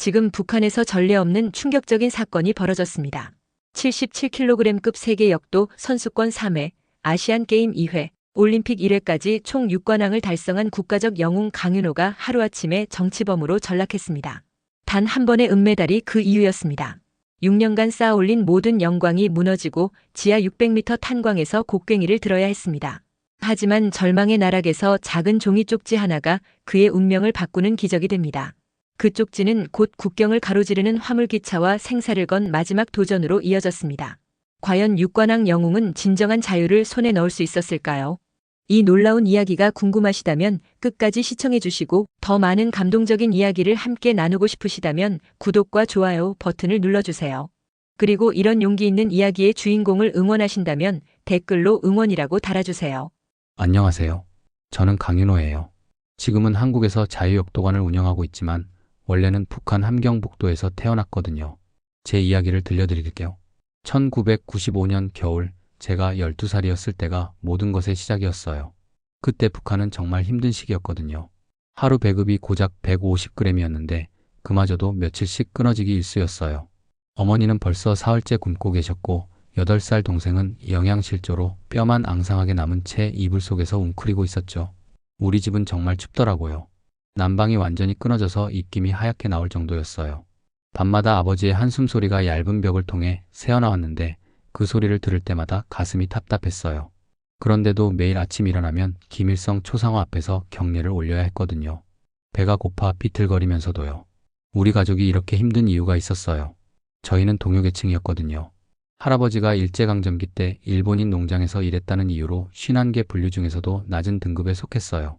지금 북한에서 전례 없는 충격적인 사건이 벌어졌습니다. 77kg급 세계 역도 선수권 3회, 아시안게임 2회, 올림픽 1회까지 총 6관왕을 달성한 국가적 영웅 강윤호가 하루아침에 정치범으로 전락했습니다. 단 한 번의 은메달이 그 이유였습니다. 6년간 쌓아올린 모든 영광이 무너지고 지하 600m 탄광에서 곡괭이를 들어야 했습니다. 하지만 절망의 나락에서 작은 종이 쪽지 하나가 그의 운명을 바꾸는 기적이 됩니다. 그 쪽지는 곧 국경을 가로지르는 화물기차와 생사를 건 마지막 도전으로 이어졌습니다. 과연 6관왕 영웅은 진정한 자유를 손에 넣을 수 있었을까요? 이 놀라운 이야기가 궁금하시다면 끝까지 시청해 주시고 더 많은 감동적인 이야기를 함께 나누고 싶으시다면 구독과 좋아요 버튼을 눌러주세요. 그리고 이런 용기 있는 이야기의 주인공을 응원하신다면 댓글로 응원이라고 달아주세요. 안녕하세요. 저는 강윤호예요. 지금은 한국에서 자유역도관을 운영하고 있지만 원래는 북한 함경북도에서 태어났거든요. 제 이야기를 들려드릴게요. 1995년 겨울 제가 12살이었을 때가 모든 것의 시작이었어요. 그때 북한은 정말 힘든 시기였거든요. 하루 배급이 고작 150g이었는데 그마저도 며칠씩 끊어지기 일쑤였어요. 어머니는 벌써 사흘째 굶고 계셨고 8살 동생은 영양실조로 뼈만 앙상하게 남은 채 이불 속에서 웅크리고 있었죠. 우리 집은 정말 춥더라고요. 난방이 완전히 끊어져서 입김이 하얗게 나올 정도였어요. 밤마다 아버지의 한숨 소리가 얇은 벽을 통해 새어나왔는데 그 소리를 들을 때마다 가슴이 답답했어요. 그런데도 매일 아침 일어나면 김일성 초상화 앞에서 경례를 올려야 했거든요. 배가 고파 비틀거리면서도요. 우리 가족이 이렇게 힘든 이유가 있었어요. 저희는 동요계층이었거든요. 할아버지가 일제강점기 때 일본인 농장에서 일했다는 이유로 51개 분류 중에서도 낮은 등급에 속했어요.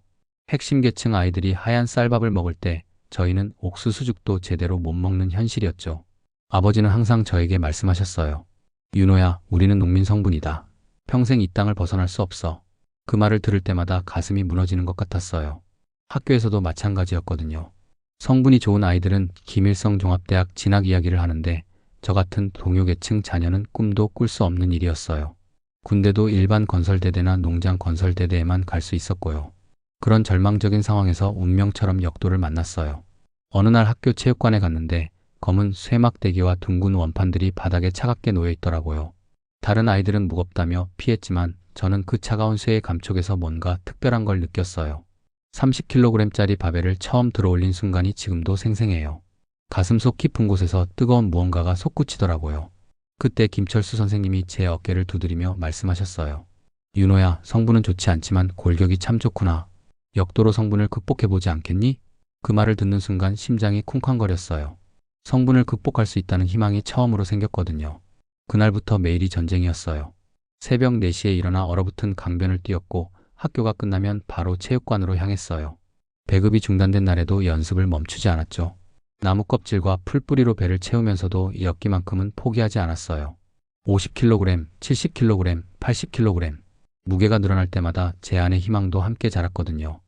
핵심 계층 아이들이 하얀 쌀밥을 먹을 때 저희는 옥수수죽도 제대로 못 먹는 현실이었죠. 아버지는 항상 저에게 말씀하셨어요. 윤호야, 우리는 농민 성분이다. 평생 이 땅을 벗어날 수 없어. 그 말을 들을 때마다 가슴이 무너지는 것 같았어요. 학교에서도 마찬가지였거든요. 성분이 좋은 아이들은 김일성 종합대학 진학 이야기를 하는데 저 같은 동요계층 자녀는 꿈도 꿀 수 없는 일이었어요. 군대도 일반 건설대대나 농장 건설대대에만 갈 수 있었고요. 그런 절망적인 상황에서 운명처럼 역도를 만났어요. 어느 날 학교 체육관에 갔는데 검은 쇠막대기와 둥근 원판들이 바닥에 차갑게 놓여 있더라고요. 다른 아이들은 무겁다며 피했지만 저는 그 차가운 쇠의 감촉에서 뭔가 특별한 걸 느꼈어요. 30kg짜리 바벨을 처음 들어올린 순간이 지금도 생생해요. 가슴속 깊은 곳에서 뜨거운 무언가가 솟구치더라고요. 그때 김철수 선생님이 제 어깨를 두드리며 말씀하셨어요. 윤호야, 성분은 좋지 않지만 골격이 참 좋구나. 역도로 성분을 극복해보지 않겠니? 그 말을 듣는 순간 심장이 쿵쾅거렸어요. 성분을 극복할 수 있다는 희망이 처음으로 생겼거든요. 그날부터 매일이 전쟁이었어요. 새벽 4시에 일어나 얼어붙은 강변을 뛰었고 학교가 끝나면 바로 체육관으로 향했어요. 배급이 중단된 날에도 연습을 멈추지 않았죠. 나무 껍질과 풀뿌리로 배를 채우면서도 엮기만큼은 포기하지 않았어요. 50kg, 70kg, 80kg. 무게가 늘어날 때마다 제 안의 희망도 함께 자랐거든요.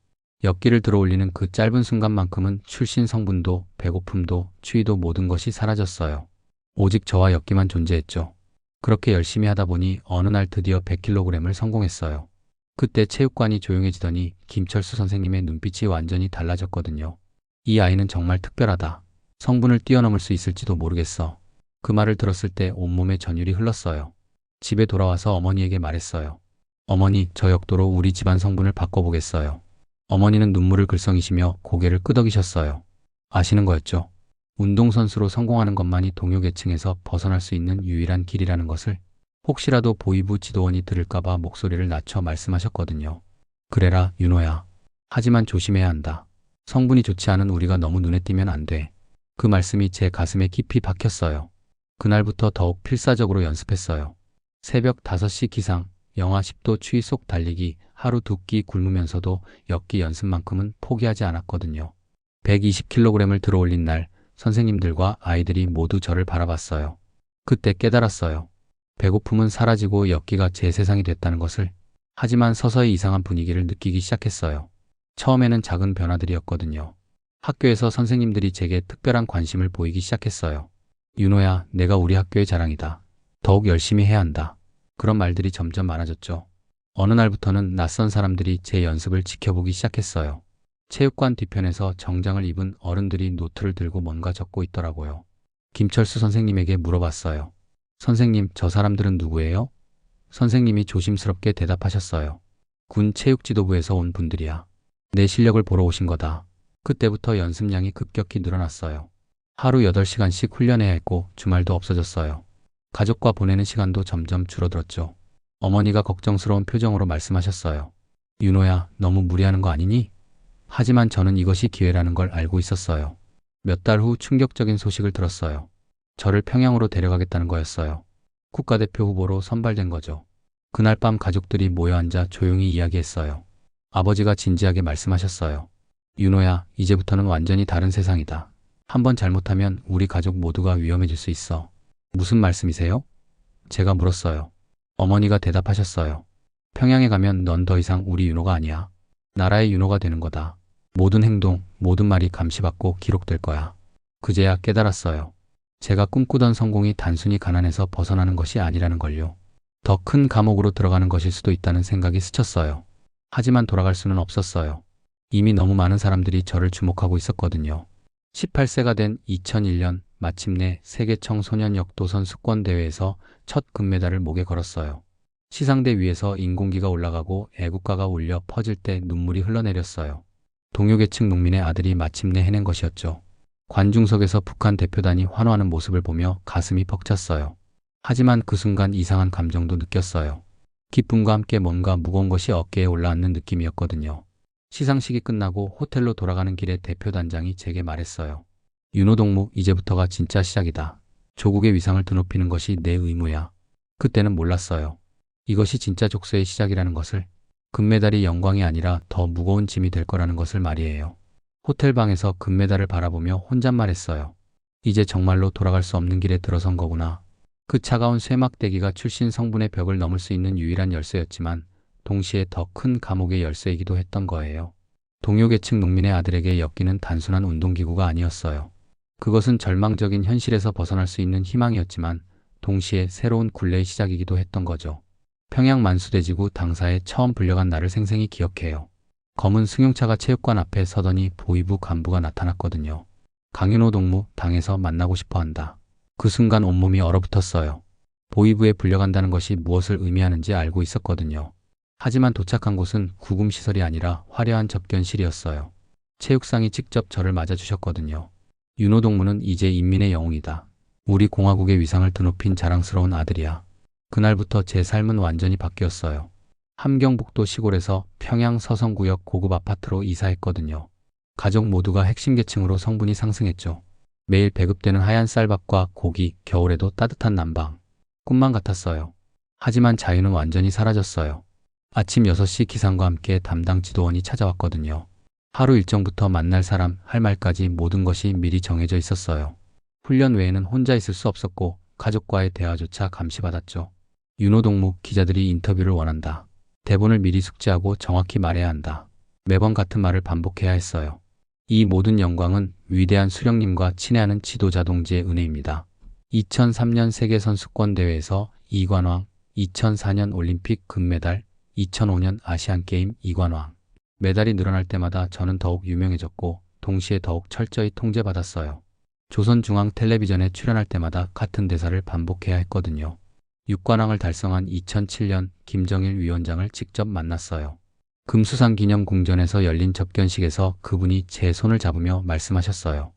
엮기를 들어올리는 그 짧은 순간만큼은 출신 성분도 배고픔도 추위도 모든 것이 사라졌어요. 오직 저와 엮기만 존재했죠. 그렇게 열심히 하다 보니 어느 날 드디어 100kg을 성공했어요. 그때 체육관이 조용해지더니 김철수 선생님의 눈빛이 완전히 달라졌거든요. 이 아이는 정말 특별하다. 성분을 뛰어넘을 수 있을지도 모르겠어. 그 말을 들었을 때 온몸에 전율이 흘렀어요. 집에 돌아와서 어머니에게 말했어요. 어머니, 저 역도로 우리 집안 성분을 바꿔보겠어요. 어머니는 눈물을 글썽이시며 고개를 끄덕이셨어요. 아시는 거였죠? 운동선수로 성공하는 것만이 동요계층에서 벗어날 수 있는 유일한 길이라는 것을. 혹시라도 보위부 지도원이 들을까봐 목소리를 낮춰 말씀하셨거든요. 그래라, 윤호야. 하지만 조심해야 한다. 성분이 좋지 않은 우리가 너무 눈에 띄면 안 돼. 그 말씀이 제 가슴에 깊이 박혔어요. 그날부터 더욱 필사적으로 연습했어요. 새벽 5시 기상, 영하 10도 추위 속 달리기, 하루 2끼 굶으면서도 엮기 연습만큼은 포기하지 않았거든요. 120kg을 들어올린 날 선생님들과 아이들이 모두 저를 바라봤어요. 그때 깨달았어요. 배고픔은 사라지고 엮기가 제 세상이 됐다는 것을. 하지만 서서히 이상한 분위기를 느끼기 시작했어요. 처음에는 작은 변화들이었거든요. 학교에서 선생님들이 제게 특별한 관심을 보이기 시작했어요. 윤호야, 내가 우리 학교의 자랑이다. 더욱 열심히 해야 한다. 그런 말들이 점점 많아졌죠. 어느 날부터는 낯선 사람들이 제 연습을 지켜보기 시작했어요. 체육관 뒤편에서 정장을 입은 어른들이 노트를 들고 뭔가 적고 있더라고요. 김철수 선생님에게 물어봤어요. 선생님, 저 사람들은 누구예요? 선생님이 조심스럽게 대답하셨어요. 군 체육지도부에서 온 분들이야. 내 실력을 보러 오신 거다. 그때부터 연습량이 급격히 늘어났어요. 하루 8시간씩 훈련해야 했고 주말도 없어졌어요. 가족과 보내는 시간도 점점 줄어들었죠. 어머니가 걱정스러운 표정으로 말씀하셨어요. 윤호야, 너무 무리하는 거 아니니? 하지만 저는 이것이 기회라는 걸 알고 있었어요. 몇 달 후 충격적인 소식을 들었어요. 저를 평양으로 데려가겠다는 거였어요. 국가대표 후보로 선발된 거죠. 그날 밤 가족들이 모여 앉아 조용히 이야기했어요. 아버지가 진지하게 말씀하셨어요. 윤호야, 이제부터는 완전히 다른 세상이다. 한번 잘못하면 우리 가족 모두가 위험해질 수 있어. 무슨 말씀이세요? 제가 물었어요. 어머니가 대답하셨어요. 평양에 가면 넌 더 이상 우리 윤호가 아니야. 나라의 윤호가 되는 거다. 모든 행동, 모든 말이 감시받고 기록될 거야. 그제야 깨달았어요. 제가 꿈꾸던 성공이 단순히 가난에서 벗어나는 것이 아니라는 걸요. 더 큰 감옥으로 들어가는 것일 수도 있다는 생각이 스쳤어요. 하지만 돌아갈 수는 없었어요. 이미 너무 많은 사람들이 저를 주목하고 있었거든요. 18세가 된 2001년 마침내 세계 청소년 역도 선수권 대회에서 첫 금메달을 목에 걸었어요. 시상대 위에서 인공기가 올라가고 애국가가 울려 퍼질 때 눈물이 흘러내렸어요. 동요계층 농민의 아들이 마침내 해낸 것이었죠. 관중석에서 북한 대표단이 환호하는 모습을 보며 가슴이 벅찼어요. 하지만 그 순간 이상한 감정도 느꼈어요. 기쁨과 함께 뭔가 무거운 것이 어깨에 올라앉는 느낌이었거든요. 시상식이 끝나고 호텔로 돌아가는 길에 대표단장이 제게 말했어요. 윤호 동무, 이제부터가 진짜 시작이다. 조국의 위상을 드높이는 것이 내 의무야. 그때는 몰랐어요. 이것이 진짜 족쇄의 시작이라는 것을. 금메달이 영광이 아니라 더 무거운 짐이 될 거라는 것을 말이에요. 호텔방에서 금메달을 바라보며 혼잣말했어요. 이제 정말로 돌아갈 수 없는 길에 들어선 거구나. 그 차가운 쇠막대기가 출신 성분의 벽을 넘을 수 있는 유일한 열쇠였지만 동시에 더 큰 감옥의 열쇠이기도 했던 거예요. 동요계층 농민의 아들에게 엮이는 단순한 운동기구가 아니었어요. 그것은 절망적인 현실에서 벗어날 수 있는 희망이었지만 동시에 새로운 굴레의 시작이기도 했던 거죠. 평양 만수대지구 당사에 처음 불려간 날을 생생히 기억해요. 검은 승용차가 체육관 앞에 서더니 보위부 간부가 나타났거든요. 강윤호 동무, 당에서 만나고 싶어 한다. 그 순간 온몸이 얼어붙었어요. 보위부에 불려간다는 것이 무엇을 의미하는지 알고 있었거든요. 하지만 도착한 곳은 구금시설이 아니라 화려한 접견실이었어요. 체육상이 직접 저를 맞아주셨거든요. 윤호 동무는 이제 인민의 영웅이다. 우리 공화국의 위상을 드높인 자랑스러운 아들이야. 그날부터 제 삶은 완전히 바뀌었어요. 함경북도 시골에서 평양 서성구역 고급 아파트로 이사했거든요. 가족 모두가 핵심 계층으로 성분이 상승했죠. 매일 배급되는 하얀 쌀밥과 고기, 겨울에도 따뜻한 난방. 꿈만 같았어요. 하지만 자유는 완전히 사라졌어요. 아침 6시 기상과 함께 담당 지도원이 찾아왔거든요. 하루 일정부터 만날 사람, 할 말까지 모든 것이 미리 정해져 있었어요. 훈련 외에는 혼자 있을 수 없었고 가족과의 대화조차 감시받았죠. 윤호 동무, 기자들이 인터뷰를 원한다. 대본을 미리 숙지하고 정확히 말해야 한다. 매번 같은 말을 반복해야 했어요. 이 모든 영광은 위대한 수령님과 친애하는 지도자 동지의 은혜입니다. 2003년 세계선수권 대회에서 이관왕, 2004년 올림픽 금메달, 2005년 아시안게임 이관왕. 메달이 늘어날 때마다 저는 더욱 유명해졌고 동시에 더욱 철저히 통제받았어요. 조선중앙텔레비전에 출연할 때마다 같은 대사를 반복해야 했거든요. 6관왕을 달성한 2007년 김정일 위원장을 직접 만났어요. 금수산 기념 궁전에서 열린 접견식에서 그분이 제 손을 잡으며 말씀하셨어요.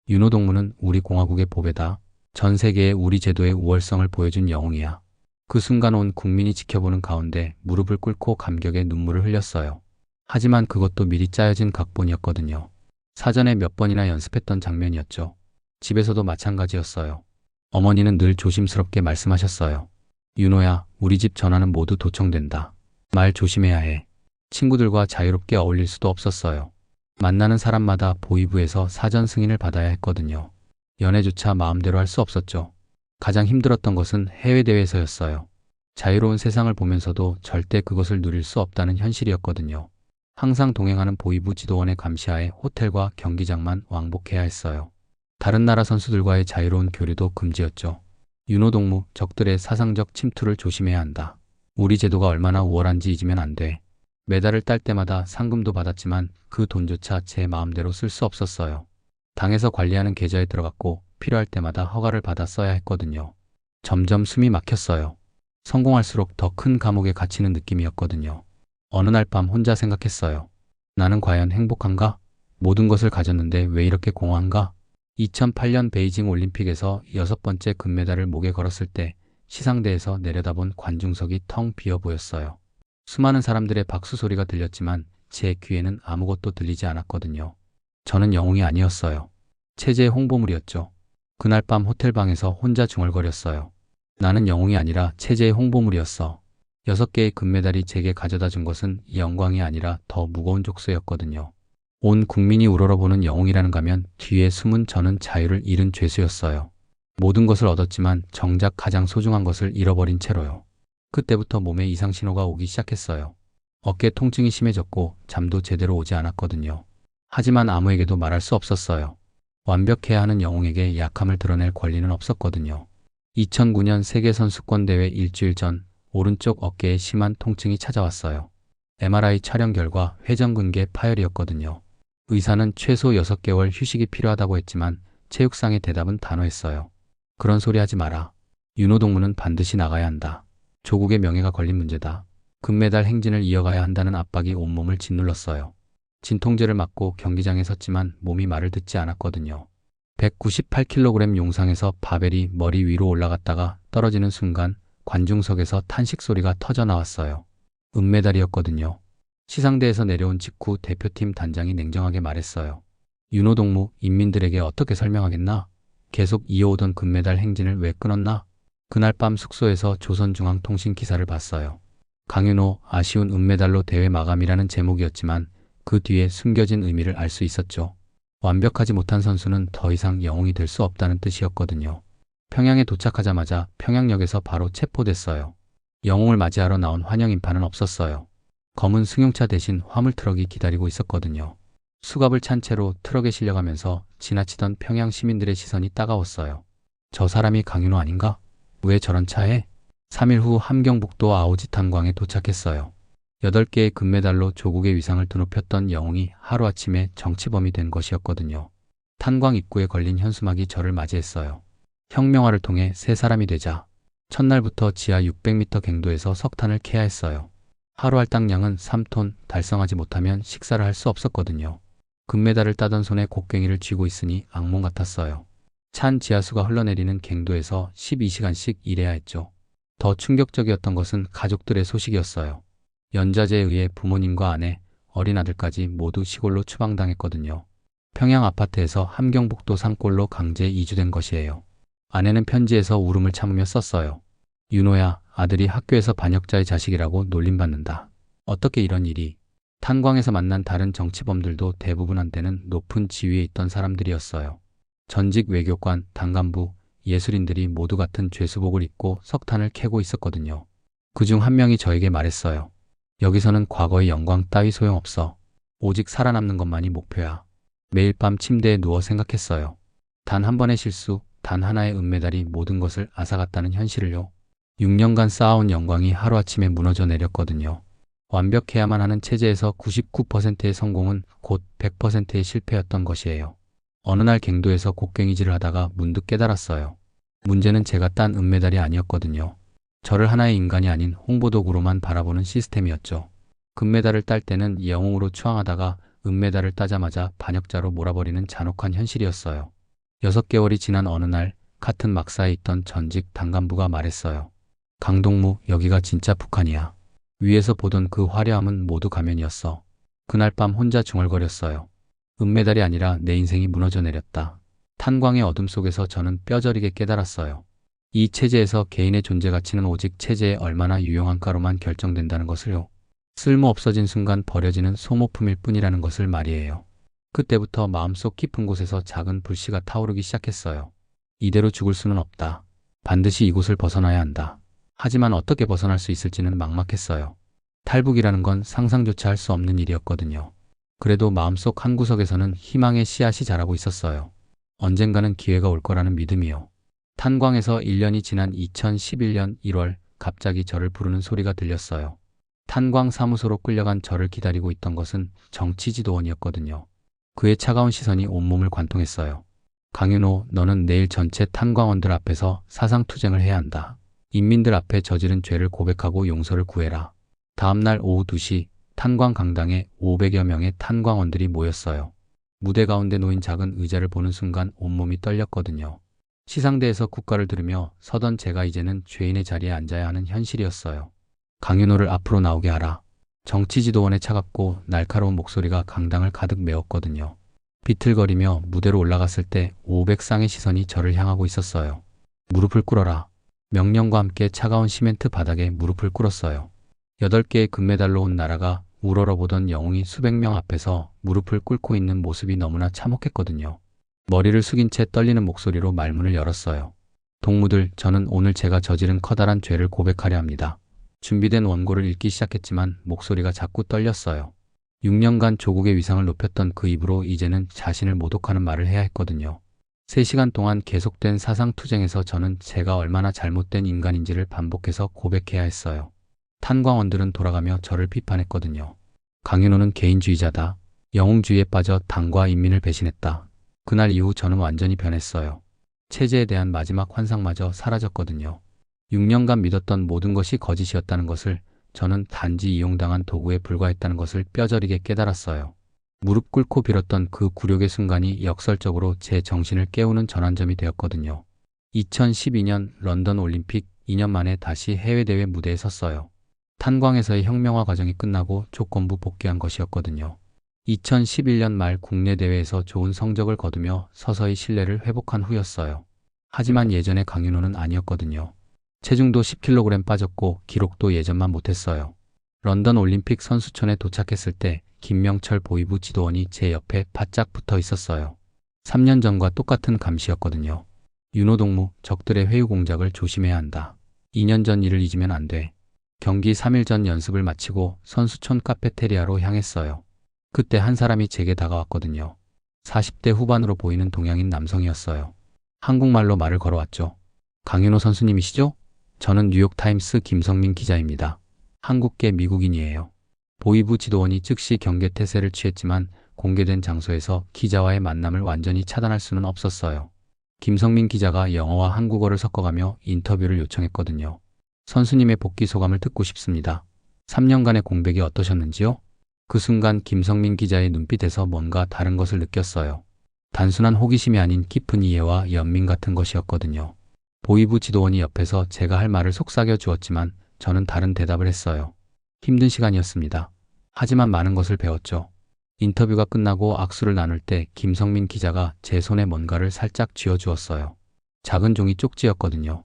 윤호 동무는 우리 공화국의 보배다. 전 세계에 우리 제도의 우월성을 보여준 영웅이야. 그 순간 온 국민이 지켜보는 가운데 무릎을 꿇고 감격의 눈물을 흘렸어요. 하지만 그것도 미리 짜여진 각본이었거든요. 사전에 몇 번이나 연습했던 장면이었죠. 집에서도 마찬가지였어요. 어머니는 늘 조심스럽게 말씀하셨어요. 윤호야, 우리 집 전화는 모두 도청된다. 말 조심해야 해. 친구들과 자유롭게 어울릴 수도 없었어요. 만나는 사람마다 보위부에서 사전 승인을 받아야 했거든요. 연애조차 마음대로 할 수 없었죠. 가장 힘들었던 것은 해외대회에서였어요. 자유로운 세상을 보면서도 절대 그것을 누릴 수 없다는 현실이었거든요. 항상 동행하는 보위부 지도원의 감시하에 호텔과 경기장만 왕복해야 했어요. 다른 나라 선수들과의 자유로운 교류도 금지였죠. 윤호 동무, 적들의 사상적 침투를 조심해야 한다. 우리 제도가 얼마나 우월한지 잊으면 안 돼. 메달을 딸 때마다 상금도 받았지만 그 돈조차 제 마음대로 쓸 수 없었어요. 당에서 관리하는 계좌에 들어갔고 필요할 때마다 허가를 받아 써야 했거든요. 점점 숨이 막혔어요. 성공할수록 더 큰 감옥에 갇히는 느낌이었거든요. 어느 날 밤 혼자 생각했어요. 나는 과연 행복한가? 모든 것을 가졌는데 왜 이렇게 공허한가? 2008년 베이징 올림픽에서 6번째 금메달을 목에 걸었을 때 시상대에서 내려다본 관중석이 텅 비어 보였어요. 수많은 사람들의 박수 소리가 들렸지만 제 귀에는 아무것도 들리지 않았거든요. 저는 영웅이 아니었어요. 체제의 홍보물이었죠. 그날 밤 호텔방에서 혼자 중얼거렸어요. 나는 영웅이 아니라 체제의 홍보물이었어. 6개의 금메달이 제게 가져다 준 것은 영광이 아니라 더 무거운 족쇄였거든요. 온 국민이 우러러보는 영웅이라는 가면 뒤에 숨은 저는 자유를 잃은 죄수였어요. 모든 것을 얻었지만 정작 가장 소중한 것을 잃어버린 채로요. 그때부터 몸에 이상 신호가 오기 시작했어요. 어깨 통증이 심해졌고 잠도 제대로 오지 않았거든요. 하지만 아무에게도 말할 수 없었어요. 완벽해야 하는 영웅에게 약함을 드러낼 권리는 없었거든요. 2009년 세계선수권대회 일주일 전 오른쪽 어깨에 심한 통증이 찾아왔어요. MRI 촬영 결과 회전근개 파열이었거든요. 의사는 최소 6개월 휴식이 필요하다고 했지만 체육상의 대답은 단호했어요. 그런 소리 하지 마라. 윤호동무는 반드시 나가야 한다. 조국의 명예가 걸린 문제다. 금메달 행진을 이어가야 한다는 압박이 온몸을 짓눌렀어요. 진통제를 맞고 경기장에 섰지만 몸이 말을 듣지 않았거든요. 198kg 용상에서 바벨이 머리 위로 올라갔다가 떨어지는 순간 관중석에서 탄식 소리가 터져 나왔어요. 은메달이었거든요. 시상대에서 내려온 직후 대표팀 단장이 냉정하게 말했어요. 윤호동무, 인민들에게 어떻게 설명하겠나? 계속 이어오던 금메달 행진을 왜 끊었나? 그날 밤 숙소에서 조선중앙통신 기사를 봤어요. 강윤호, 아쉬운 은메달로 대회 마감이라는 제목이었지만 그 뒤에 숨겨진 의미를 알 수 있었죠. 완벽하지 못한 선수는 더 이상 영웅이 될 수 없다는 뜻이었거든요. 평양에 도착하자마자 평양역에서 바로 체포됐어요. 영웅을 맞이하러 나온 환영 인파는 없었어요. 검은 승용차 대신 화물트럭이 기다리고 있었거든요. 수갑을 찬 채로 트럭에 실려가면서 지나치던 평양 시민들의 시선이 따가웠어요. 저 사람이 강윤호 아닌가? 왜 저런 차에? 3일 후 함경북도 아오지 탄광에 도착했어요. 8개의 금메달로 조국의 위상을 드높였던 영웅이 하루아침에 정치범이 된 것이었거든요. 탄광 입구에 걸린 현수막이 저를 맞이했어요. 혁명화를 통해 새 사람이 되자. 첫날부터 지하 600m 갱도에서 석탄을 캐야 했어요. 하루 할당량은 3톤, 달성하지 못하면 식사를 할 수 없었거든요. 금메달을 따던 손에 곡괭이를 쥐고 있으니 악몽 같았어요. 찬 지하수가 흘러내리는 갱도에서 12시간씩 일해야 했죠. 더 충격적이었던 것은 가족들의 소식이었어요. 연좌제에 의해 부모님과 아내, 어린 아들까지 모두 시골로 추방당했거든요. 평양 아파트에서 함경북도 산골로 강제 이주된 것이에요. 아내는 편지에서 울음을 참으며 썼어요. 윤호야, 아들이 학교에서 반역자의 자식이라고 놀림받는다. 어떻게 이런 일이? 탄광에서 만난 다른 정치범들도 대부분 한때는 높은 지위에 있던 사람들이었어요. 전직 외교관, 당간부, 예술인들이 모두 같은 죄수복을 입고 석탄을 캐고 있었거든요. 그중 한 명이 저에게 말했어요. 여기서는 과거의 영광 따위 소용없어. 오직 살아남는 것만이 목표야. 매일 밤 침대에 누워 생각했어요. 단 한 번의 실수, 단 하나의 은메달이 모든 것을 앗아갔다는 현실을요. 6년간 쌓아온 영광이 하루아침에 무너져 내렸거든요. 완벽해야만 하는 체제에서 99%의 성공은 곧 100%의 실패였던 것이에요. 어느 날 갱도에서 곡괭이질을 하다가 문득 깨달았어요. 문제는 제가 딴 은메달이 아니었거든요. 저를 하나의 인간이 아닌 홍보도구로만 바라보는 시스템이었죠. 금메달을 딸 때는 영웅으로 추앙하다가 은메달을 따자마자 반역자로 몰아버리는 잔혹한 현실이었어요. 6개월이 지난 어느 날 같은 막사에 있던 전직 당간부가 말했어요. 강동무, 여기가 진짜 북한이야. 위에서 보던 그 화려함은 모두 가면이었어. 그날 밤 혼자 중얼거렸어요. 은메달이 아니라 내 인생이 무너져 내렸다. 탄광의 어둠 속에서 저는 뼈저리게 깨달았어요. 이 체제에서 개인의 존재 가치는 오직 체제에 얼마나 유용한가로만 결정된다는 것을요. 쓸모 없어진 순간 버려지는 소모품일 뿐이라는 것을 말이에요. 그때부터 마음속 깊은 곳에서 작은 불씨가 타오르기 시작했어요. 이대로 죽을 수는 없다. 반드시 이곳을 벗어나야 한다. 하지만 어떻게 벗어날 수 있을지는 막막했어요. 탈북이라는 건 상상조차 할 수 없는 일이었거든요. 그래도 마음속 한구석에서는 희망의 씨앗이 자라고 있었어요. 언젠가는 기회가 올 거라는 믿음이요. 탄광에서 1년이 지난 2011년 1월 갑자기 저를 부르는 소리가 들렸어요. 탄광사무소로 끌려간 저를 기다리고 있던 것은 정치지도원이었거든요. 그의 차가운 시선이 온몸을 관통했어요. 강윤호, 너는 내일 전체 탄광원들 앞에서 사상투쟁을 해야 한다. 인민들 앞에 저지른 죄를 고백하고 용서를 구해라. 다음날 오후 2시 탄광 강당에 500여 명의 탄광원들이 모였어요. 무대 가운데 놓인 작은 의자를 보는 순간 온몸이 떨렸거든요. 시상대에서 국가를 들으며 서던 제가 이제는 죄인의 자리에 앉아야 하는 현실이었어요. 강윤호를 앞으로 나오게 하라. 정치지도원의 차갑고 날카로운 목소리가 강당을 가득 메웠거든요. 비틀거리며 무대로 올라갔을 때 500쌍의 시선이 저를 향하고 있었어요. 무릎을 꿇어라. 명령과 함께 차가운 시멘트 바닥에 무릎을 꿇었어요. 8개의 금메달로 온 나라가 우러러보던 영웅이 수백 명 앞에서 무릎을 꿇고 있는 모습이 너무나 참혹했거든요. 머리를 숙인 채 떨리는 목소리로 말문을 열었어요. 동무들, 저는 오늘 제가 저지른 커다란 죄를 고백하려 합니다. 준비된 원고를 읽기 시작했지만 목소리가 자꾸 떨렸어요. 6년간 조국의 위상을 높였던 그 입으로 이제는 자신을 모독하는 말을 해야 했거든요. 3시간 동안 계속된 사상투쟁에서 저는 제가 얼마나 잘못된 인간인지를 반복해서 고백해야 했어요. 탄광원들은 돌아가며 저를 비판했거든요. 강윤호는 개인주의자다. 영웅주의에 빠져 당과 인민을 배신했다. 그날 이후 저는 완전히 변했어요. 체제에 대한 마지막 환상마저 사라졌거든요. 6년간 믿었던 모든 것이 거짓이었다는 것을, 저는 단지 이용당한 도구에 불과했다는 것을 뼈저리게 깨달았어요. 무릎 꿇고 빌었던 그 굴욕의 순간이 역설적으로 제 정신을 깨우는 전환점이 되었거든요. 2012년 런던 올림픽 2년 만에 다시 해외대회 무대에 섰어요. 탄광에서의 혁명화 과정이 끝나고 조건부 복귀한 것이었거든요. 2011년 말 국내 대회에서 좋은 성적을 거두며 서서히 신뢰를 회복한 후였어요. 하지만 예전의 강윤호는 아니었거든요. 체중도 10kg 빠졌고 기록도 예전만 못했어요. 런던 올림픽 선수촌에 도착했을 때 김명철 보이부 지도원이 제 옆에 바짝 붙어 있었어요. 3년 전과 똑같은 감시였거든요. 윤호 동무, 적들의 회유 공작을 조심해야 한다. 2년 전 일을 잊으면 안 돼. 경기 3일 전 연습을 마치고 선수촌 카페테리아로 향했어요. 그때 한 사람이 제게 다가왔거든요. 40대 후반으로 보이는 동양인 남성이었어요. 한국말로 말을 걸어왔죠. 강윤호 선수님이시죠? 저는 뉴욕타임스 김성민 기자입니다. 한국계 미국인이에요. 보이부 지도원이 즉시 경계 태세를 취했지만 공개된 장소에서 기자와의 만남을 완전히 차단할 수는 없었어요. 김성민 기자가 영어와 한국어를 섞어가며 인터뷰를 요청했거든요. 선수님의 복귀 소감을 듣고 싶습니다. 3년간의 공백이 어떠셨는지요? 그 순간 김성민 기자의 눈빛에서 뭔가 다른 것을 느꼈어요. 단순한 호기심이 아닌 깊은 이해와 연민 같은 것이었거든요. 보이부 지도원이 옆에서 제가 할 말을 속삭여 주었지만 저는 다른 대답을 했어요. 힘든 시간이었습니다. 하지만 많은 것을 배웠죠. 인터뷰가 끝나고 악수를 나눌 때 김성민 기자가 제 손에 뭔가를 살짝 쥐어주었어요. 작은 종이 쪽지였거든요.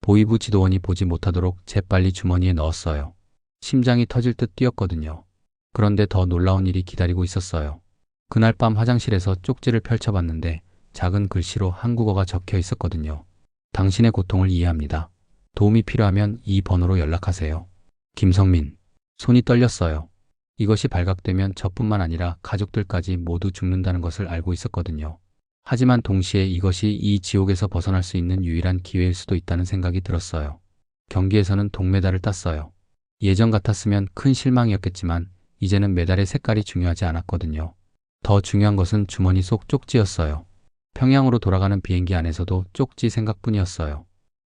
보이부 지도원이 보지 못하도록 재빨리 주머니에 넣었어요. 심장이 터질 듯 뛰었거든요. 그런데 더 놀라운 일이 기다리고 있었어요. 그날 밤 화장실에서 쪽지를 펼쳐봤는데 작은 글씨로 한국어가 적혀 있었거든요. 당신의 고통을 이해합니다. 도움이 필요하면 이 번호로 연락하세요. 김성민. 손이 떨렸어요. 이것이 발각되면 저뿐만 아니라 가족들까지 모두 죽는다는 것을 알고 있었거든요. 하지만 동시에 이것이 이 지옥에서 벗어날 수 있는 유일한 기회일 수도 있다는 생각이 들었어요. 경기에서는 동메달을 땄어요. 예전 같았으면 큰 실망이었겠지만 이제는 메달의 색깔이 중요하지 않았거든요. 더 중요한 것은 주머니 속 쪽지였어요. 평양으로 돌아가는 비행기 안에서도 쪽지 생각뿐이었어요.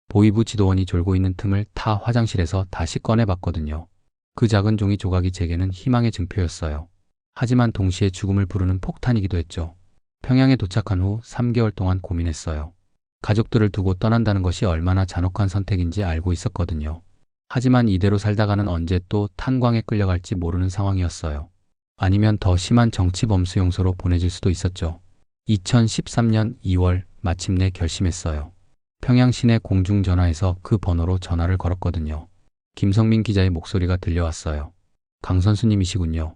보이부 지도원이 졸고 있는 틈을 타 화장실에서 다시 꺼내봤거든요. 그 작은 종이 조각이 제게는 희망의 증표였어요. 하지만 동시에 죽음을 부르는 폭탄이기도 했죠. 평양에 도착한 후 3개월 동안 고민했어요. 가족들을 두고 떠난다는 것이 얼마나 잔혹한 선택인지 알고 있었거든요. 하지만 이대로 살다가는 언제 또 탄광에 끌려갈지 모르는 상황이었어요. 아니면 더 심한 정치범수용소로 보내질 수도 있었죠. 2013년 2월 마침내 결심했어요. 평양 시내 공중전화에서 그 번호로 전화를 걸었거든요. 김성민 기자의 목소리가 들려왔어요. 강 선수님이시군요.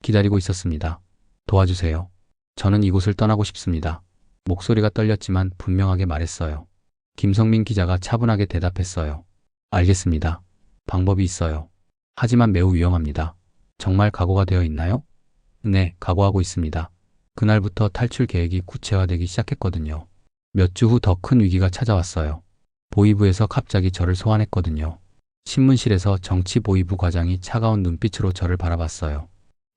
기다리고 있었습니다. 도와주세요. 저는 이곳을 떠나고 싶습니다. 목소리가 떨렸지만 분명하게 말했어요. 김성민 기자가 차분하게 대답했어요. 알겠습니다. 방법이 있어요. 하지만 매우 위험합니다. 정말 각오가 되어 있나요? 네, 각오하고 있습니다. 그날부터 탈출 계획이 구체화되기 시작했거든요. 몇 주 후 더 큰 위기가 찾아왔어요. 보이부에서 갑자기 저를 소환했거든요. 신문실에서 정치보위부 과장이 차가운 눈빛으로 저를 바라봤어요.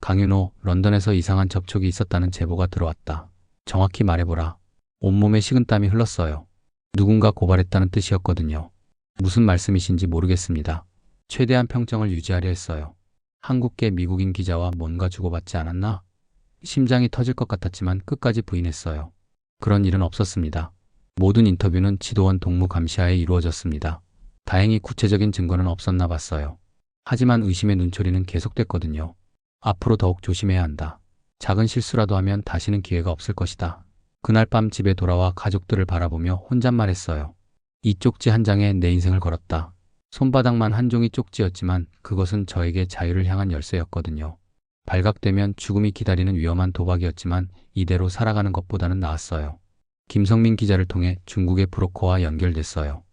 강윤호, 런던에서 이상한 접촉이 있었다는 제보가 들어왔다. 정확히 말해보라. 온몸에 식은땀이 흘렀어요. 누군가 고발했다는 뜻이었거든요. 무슨 말씀이신지 모르겠습니다. 최대한 평정을 유지하려 했어요. 한국계 미국인 기자와 뭔가 주고받지 않았나? 심장이 터질 것 같았지만 끝까지 부인했어요. 그런 일은 없었습니다. 모든 인터뷰는 지도원 동무 감시하에 이루어졌습니다. 다행히 구체적인 증거는 없었나 봤어요. 하지만 의심의 눈초리는 계속됐거든요. 앞으로 더욱 조심해야 한다. 작은 실수라도 하면 다시는 기회가 없을 것이다. 그날 밤 집에 돌아와 가족들을 바라보며 혼잣말했어요. 이 쪽지 한 장에 내 인생을 걸었다. 손바닥만 한 종이 쪽지였지만 그것은 저에게 자유를 향한 열쇠였거든요. 발각되면 죽음이 기다리는 위험한 도박이었지만 이대로 살아가는 것보다는 나았어요. 김성민 기자를 통해 중국의 브로커와 연결됐어요.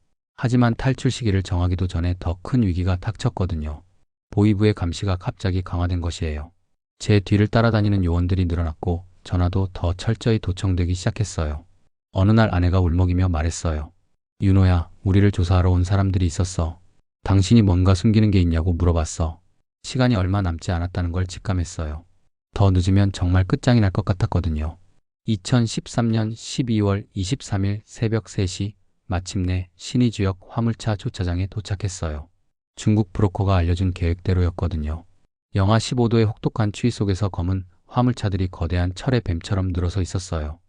하지만 탈출 시기를 정하기도 전에 더 큰 위기가 닥쳤거든요. 보위부의 감시가 갑자기 강화된 것이에요. 제 뒤를 따라다니는 요원들이 늘어났고 전화도 더 철저히 도청되기 시작했어요. 어느 날 아내가 울먹이며 말했어요. 윤호야, 우리를 조사하러 온 사람들이 있었어. 당신이 뭔가 숨기는 게 있냐고 물어봤어. 시간이 얼마 남지 않았다는 걸 직감했어요. 더 늦으면 정말 끝장이 날 것 같았거든요. 2013년 12월 23일 새벽 3시 마침내 신의주역 화물차 주차장에 도착했어요. 중국 브로커가 알려준 계획대로였거든요. 영하 15도의 혹독한 추위 속에서 검은 화물차들이 거대한 철의 뱀처럼 늘어서 있었어요.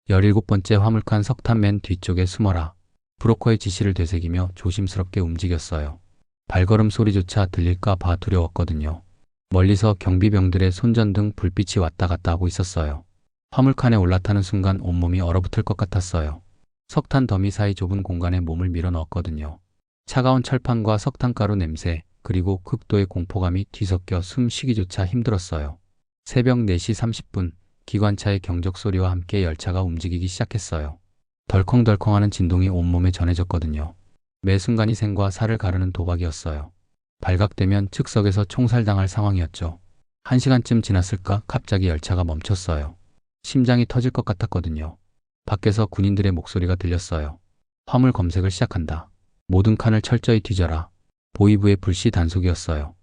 17번째 화물칸 석탄 맨 뒤쪽에 숨어라. 브로커의 지시를 되새기며 조심스럽게 움직였어요. 발걸음 소리조차 들릴까 봐 두려웠거든요. 멀리서 경비병들의 손전등 불빛이 왔다 갔다 하고 있었어요. 화물칸에 올라타는 순간 온몸이 얼어붙을 것 같았어요. 석탄 더미 사이 좁은 공간에 몸을 밀어 넣었거든요. 차가운 철판과 석탄가루 냄새, 그리고 극도의 공포감이 뒤섞여 숨 쉬기조차 힘들었어요. 새벽 4시 30분, 기관차의 경적 소리와 함께 열차가 움직이기 시작했어요. 덜컹덜컹하는 진동이 온몸에 전해졌거든요. 매 순간이 생과 사를 가르는 도박이었어요. 발각되면 즉석에서 총살당할 상황이었죠. 1시간쯤 지났을까 갑자기 열차가 멈췄어요. 심장이 터질 것 같았거든요. 밖에서 군인들의 목소리가 들렸어요. 화물 검색을 시작한다. 모든 칸을 철저히 뒤져라. 보위부의 불시 단속이었어요.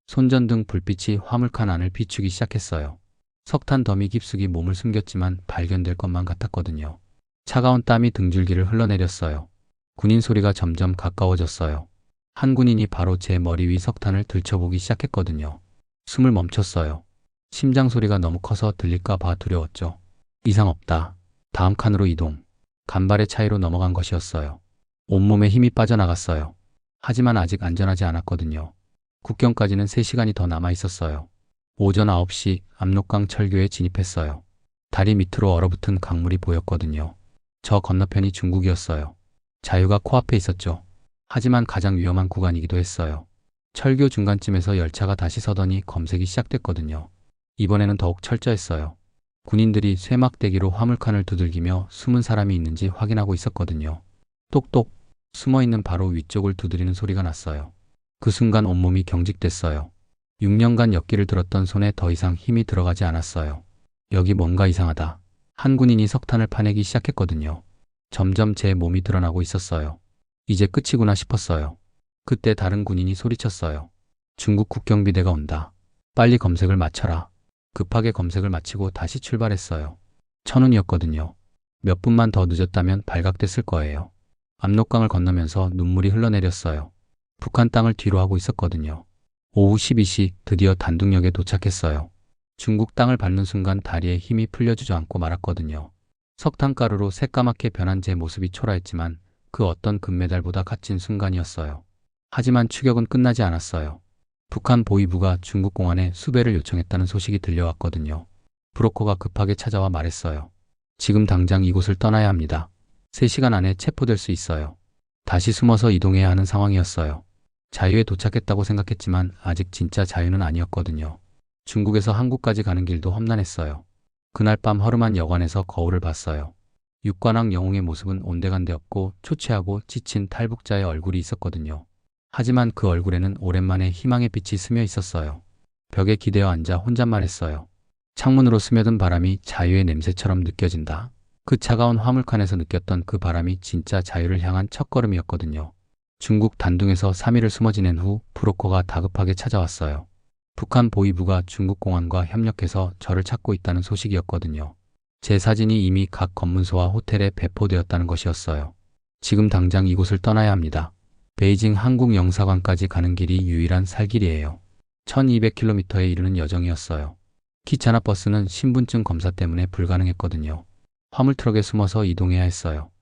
손전등 불빛이 화물칸 안을 비추기 시작했어요. 석탄 더미 깊숙이 몸을 숨겼지만 발견될 것만 같았거든요. 차가운 땀이 등줄기를 흘러내렸어요. 군인 소리가 점점 가까워졌어요. 한 군인이 바로 제 머리 위 석탄을 들춰보기 시작했거든요. 숨을 멈췄어요. 심장 소리가 너무 커서 들릴까 봐 두려웠죠. 이상 없다. 다음 칸으로 이동. 간발의 차이로 넘어간 것이었어요. 온몸에 힘이 빠져나갔어요. 하지만 아직 안전하지 않았거든요. 국경까지는 3시간이 더 남아 있었어요. 오전 9시 압록강 철교에 진입했어요. 다리 밑으로 얼어붙은 강물이 보였거든요. 저 건너편이 중국이었어요. 자유가 코앞에 있었죠. 하지만 가장 위험한 구간이기도 했어요. 철교 중간쯤에서 열차가 다시 서더니 검색이 시작됐거든요. 이번에는 더욱 철저했어요. 군인들이 쇠막대기로 화물칸을 두들기며 숨은 사람이 있는지 확인하고 있었거든요. 똑똑, 숨어있는 바로 위쪽을 두드리는 소리가 났어요. 그 순간 온몸이 경직됐어요. 6년간 역기를 들었던 손에 더 이상 힘이 들어가지 않았어요. 여기 뭔가 이상하다. 한 군인이 석탄을 파내기 시작했거든요. 점점 제 몸이 드러나고 있었어요. 이제 끝이구나 싶었어요. 그때 다른 군인이 소리쳤어요. 중국 국경비대가 온다. 빨리 검색을 마쳐라. 급하게 검색을 마치고 다시 출발했어요. 천운이었거든요. 몇 분만 더 늦었다면 발각됐을 거예요. 압록강을 건너면서 눈물이 흘러내렸어요. 북한 땅을 뒤로 하고 있었거든요. 오후 12시 드디어 단둥역에 도착했어요. 중국 땅을 밟는 순간 다리에 힘이 풀려 주저앉고 말았거든요. 석탄가루로 새까맣게 변한 제 모습이 초라했지만 그 어떤 금메달보다 값진 순간이었어요. 하지만 추격은 끝나지 않았어요. 북한 보위부가 중국 공안에 수배를 요청했다는 소식이 들려왔거든요. 브로커가 급하게 찾아와 말했어요. 지금 당장 이곳을 떠나야 합니다. 3시간 안에 체포될 수 있어요. 다시 숨어서 이동해야 하는 상황이었어요. 자유에 도착했다고 생각했지만 아직 진짜 자유는 아니었거든요. 중국에서 한국까지 가는 길도 험난했어요. 그날 밤 허름한 여관에서 거울을 봤어요. 육관왕 영웅의 모습은 온데간데 없고 초췌하고 지친 탈북자의 얼굴이 있었거든요. 하지만 그 얼굴에는 오랜만에 희망의 빛이 스며 있었어요. 벽에 기대어 앉아 혼잣말했어요. 창문으로 스며든 바람이 자유의 냄새처럼 느껴진다. 그 차가운 화물칸에서 느꼈던 그 바람이 진짜 자유를 향한 첫걸음이었거든요. 중국 단둥에서 3일을 숨어 지낸 후 브로커가 다급하게 찾아왔어요. 북한 보위부가 중국 공안과 협력해서 저를 찾고 있다는 소식이었거든요. 제 사진이 이미 각 검문소와 호텔에 배포되었다는 것이었어요. 지금 당장 이곳을 떠나야 합니다. 베이징 한국영사관까지 가는 길이 유일한 살길이에요. 1200km에 이르는 여정이었어요. 기차나 버스는 신분증 검사 때문에 불가능했거든요. 화물트럭에 숨어서 이동해야 했어요.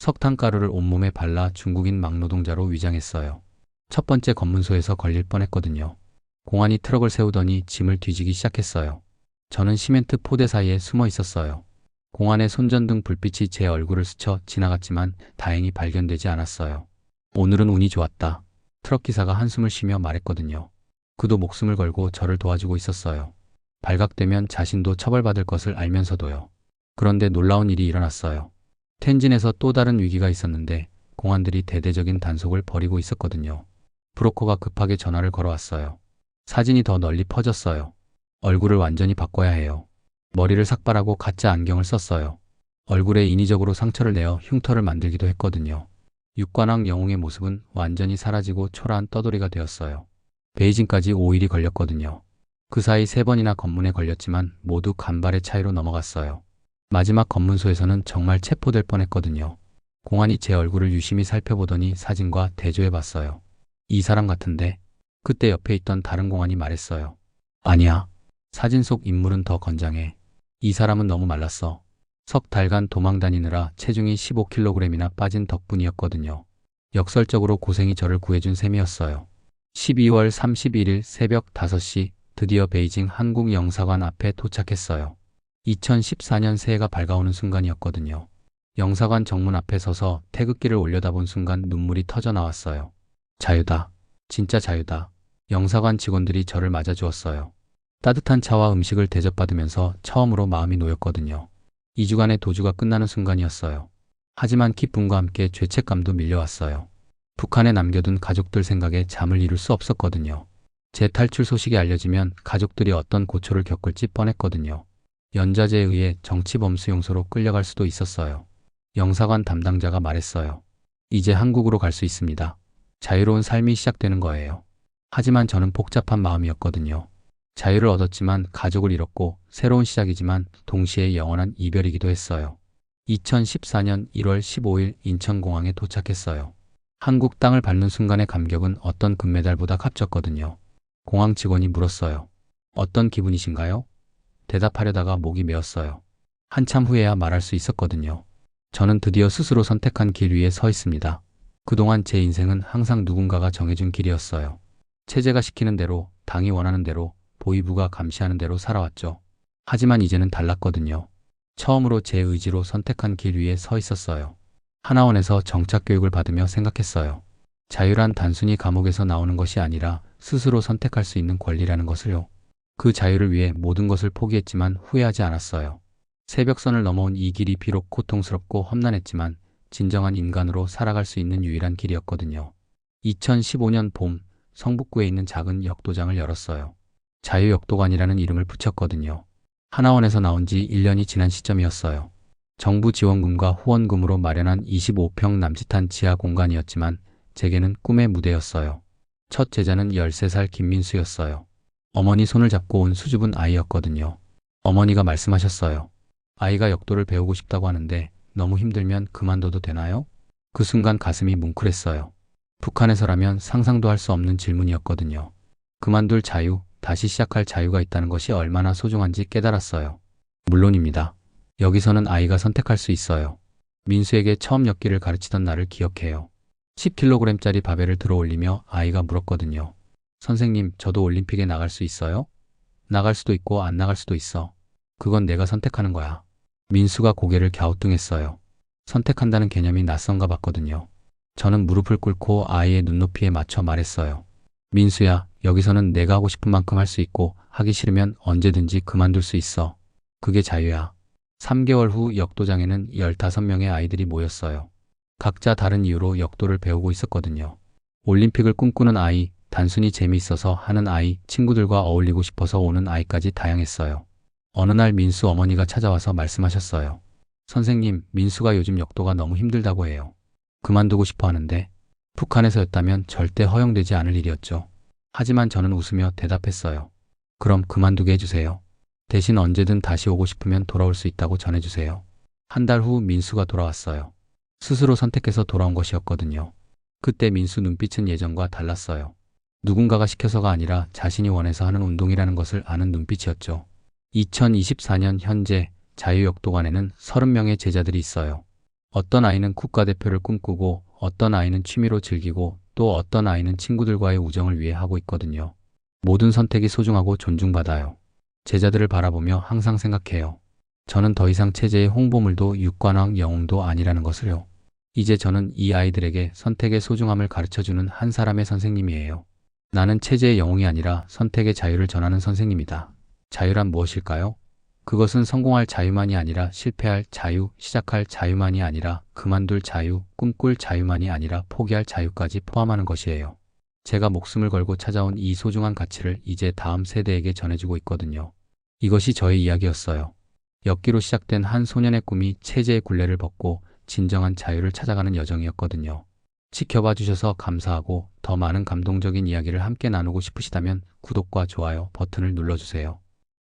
석탄가루를 온몸에 발라 중국인 막노동자로 위장했어요. 첫 번째 검문소에서 걸릴 뻔했거든요. 공안이 트럭을 세우더니 짐을 뒤지기 시작했어요. 저는 시멘트 포대 사이에 숨어 있었어요. 공안의 손전등 불빛이 제 얼굴을 스쳐 지나갔지만 다행히 발견되지 않았어요. 오늘은 운이 좋았다. 트럭 기사가 한숨을 쉬며 말했거든요. 그도 목숨을 걸고 저를 도와주고 있었어요. 발각되면 자신도 처벌받을 것을 알면서도요. 그런데 놀라운 일이 일어났어요. 텐진에서 또 다른 위기가 있었는데 공안들이 대대적인 단속을 벌이고 있었거든요. 브로커가 급하게 전화를 걸어왔어요. 사진이 더 널리 퍼졌어요. 얼굴을 완전히 바꿔야 해요. 머리를 삭발하고 가짜 안경을 썼어요. 얼굴에 인위적으로 상처를 내어 흉터를 만들기도 했거든요. 육관왕 영웅의 모습은 완전히 사라지고 초라한 떠돌이가 되었어요. 베이징까지 5일이 걸렸거든요. 그 사이 3번이나 검문에 걸렸지만 모두 간발의 차이로 넘어갔어요. 마지막 검문소에서는 정말 체포될 뻔했거든요. 공안이 제 얼굴을 유심히 살펴보더니 사진과 대조해봤어요. 이 사람 같은데? 그때 옆에 있던 다른 공안이 말했어요. 아니야. 사진 속 인물은 더 건장해. 이 사람은 너무 말랐어. 석 달간 도망 다니느라 체중이 15kg이나 빠진 덕분이었거든요. 역설적으로 고생이 저를 구해준 셈이었어요. 12월 31일 새벽 5시 드디어 베이징 한국영사관 앞에 도착했어요. 2014년 새해가 밝아오는 순간이었거든요. 영사관 정문 앞에 서서 태극기를 올려다본 순간 눈물이 터져 나왔어요. 자유다. 진짜 자유다. 영사관 직원들이 저를 맞아주었어요. 따뜻한 차와 음식을 대접받으면서 처음으로 마음이 놓였거든요. 2주간의 도주가 끝나는 순간이었어요. 하지만 기쁨과 함께 죄책감도 밀려왔어요. 북한에 남겨둔 가족들 생각에 잠을 이룰 수 없었거든요. 제 탈출 소식이 알려지면 가족들이 어떤 고초를 겪을지 뻔했거든요. 연좌제에 의해 정치범수용소로 끌려갈 수도 있었어요. 영사관 담당자가 말했어요. 이제 한국으로 갈 수 있습니다. 자유로운 삶이 시작되는 거예요. 하지만 저는 복잡한 마음이었거든요. 자유를 얻었지만 가족을 잃었고 새로운 시작이지만 동시에 영원한 이별이기도 했어요. 2014년 1월 15일 인천공항에 도착했어요. 한국 땅을 밟는 순간의 감격은 어떤 금메달보다 값졌거든요. 공항 직원이 물었어요. 어떤 기분이신가요? 대답하려다가 목이 메었어요. 한참 후에야 말할 수 있었거든요. 저는 드디어 스스로 선택한 길 위에 서 있습니다. 그동안 제 인생은 항상 누군가가 정해준 길이었어요. 체제가 시키는 대로, 당이 원하는 대로, 보위부가 감시하는 대로 살아왔죠. 하지만 이제는 달랐거든요. 처음으로 제 의지로 선택한 길 위에 서 있었어요. 하나원에서 정착교육을 받으며 생각했어요. 자유란 단순히 감옥에서 나오는 것이 아니라 스스로 선택할 수 있는 권리라는 것을요. 그 자유를 위해 모든 것을 포기했지만 후회하지 않았어요. 새벽선을 넘어온 이 길이 비록 고통스럽고 험난했지만 진정한 인간으로 살아갈 수 있는 유일한 길이었거든요. 2015년 봄, 성북구에 있는 작은 역도장을 열었어요. 자유역도관이라는 이름을 붙였거든요. 하나원에서 나온 지 1년이 지난 시점이었어요. 정부 지원금과 후원금으로 마련한 25평 남짓한 지하 공간이었지만 제게는 꿈의 무대였어요. 첫 제자는 13살 김민수였어요. 어머니 손을 잡고 온 수줍은 아이였거든요. 어머니가 말씀하셨어요. 아이가 역도를 배우고 싶다고 하는데 너무 힘들면 그만둬도 되나요? 그 순간 가슴이 뭉클했어요. 북한에서라면 상상도 할 수 없는 질문이었거든요. 그만둘 자유, 다시 시작할 자유가 있다는 것이 얼마나 소중한지 깨달았어요. 물론입니다. 여기서는 아이가 선택할 수 있어요. 민수에게 처음 엮기를 가르치던 날을 기억해요. 10kg짜리 바벨을 들어 올리며 아이가 물었거든요. 선생님, 저도 올림픽에 나갈 수 있어요? 나갈 수도 있고 안 나갈 수도 있어. 그건 내가 선택하는 거야. 민수가 고개를 갸우뚱했어요. 선택한다는 개념이 낯선가 봤거든요. 저는 무릎을 꿇고 아이의 눈높이에 맞춰 말했어요. 민수야, 여기서는 내가 하고 싶은 만큼 할 수 있고 하기 싫으면 언제든지 그만둘 수 있어. 그게 자유야. 3개월 후 역도장에는 15명의 아이들이 모였어요. 각자 다른 이유로 역도를 배우고 있었거든요. 올림픽을 꿈꾸는 아이, 단순히 재미있어서 하는 아이, 친구들과 어울리고 싶어서 오는 아이까지 다양했어요. 어느 날 민수 어머니가 찾아와서 말씀하셨어요. 선생님, 민수가 요즘 역도가 너무 힘들다고 해요. 그만두고 싶어 하는데. 북한에서였다면 절대 허용되지 않을 일이었죠. 하지만 저는 웃으며 대답했어요. 그럼 그만두게 해주세요. 대신 언제든 다시 오고 싶으면 돌아올 수 있다고 전해주세요. 한 달 후 민수가 돌아왔어요. 스스로 선택해서 돌아온 것이었거든요. 그때 민수 눈빛은 예전과 달랐어요. 누군가가 시켜서가 아니라 자신이 원해서 하는 운동이라는 것을 아는 눈빛이었죠. 2024년 현재 자유역도관에는 30명의 제자들이 있어요. 어떤 아이는 국가대표를 꿈꾸고 어떤 아이는 취미로 즐기고 또 어떤 아이는 친구들과의 우정을 위해 하고 있거든요. 모든 선택이 소중하고 존중받아요. 제자들을 바라보며 항상 생각해요. 저는 더 이상 체제의 홍보물도 육관왕 영웅도 아니라는 것을요. 이제 저는 이 아이들에게 선택의 소중함을 가르쳐주는 한 사람의 선생님이에요. 나는 체제의 영웅이 아니라 선택의 자유를 전하는 선생님이다. 자유란 무엇일까요? 그것은 성공할 자유만이 아니라 실패할 자유, 시작할 자유만이 아니라 그만둘 자유, 꿈꿀 자유만이 아니라 포기할 자유까지 포함하는 것이에요. 제가 목숨을 걸고 찾아온 이 소중한 가치를 이제 다음 세대에게 전해주고 있거든요. 이것이 저의 이야기였어요. 엽기로 시작된 한 소년의 꿈이 체제의 굴레를 벗고 진정한 자유를 찾아가는 여정이었거든요. 지켜봐 주셔서 감사하고 더 많은 감동적인 이야기를 함께 나누고 싶으시다면 구독과 좋아요 버튼을 눌러주세요.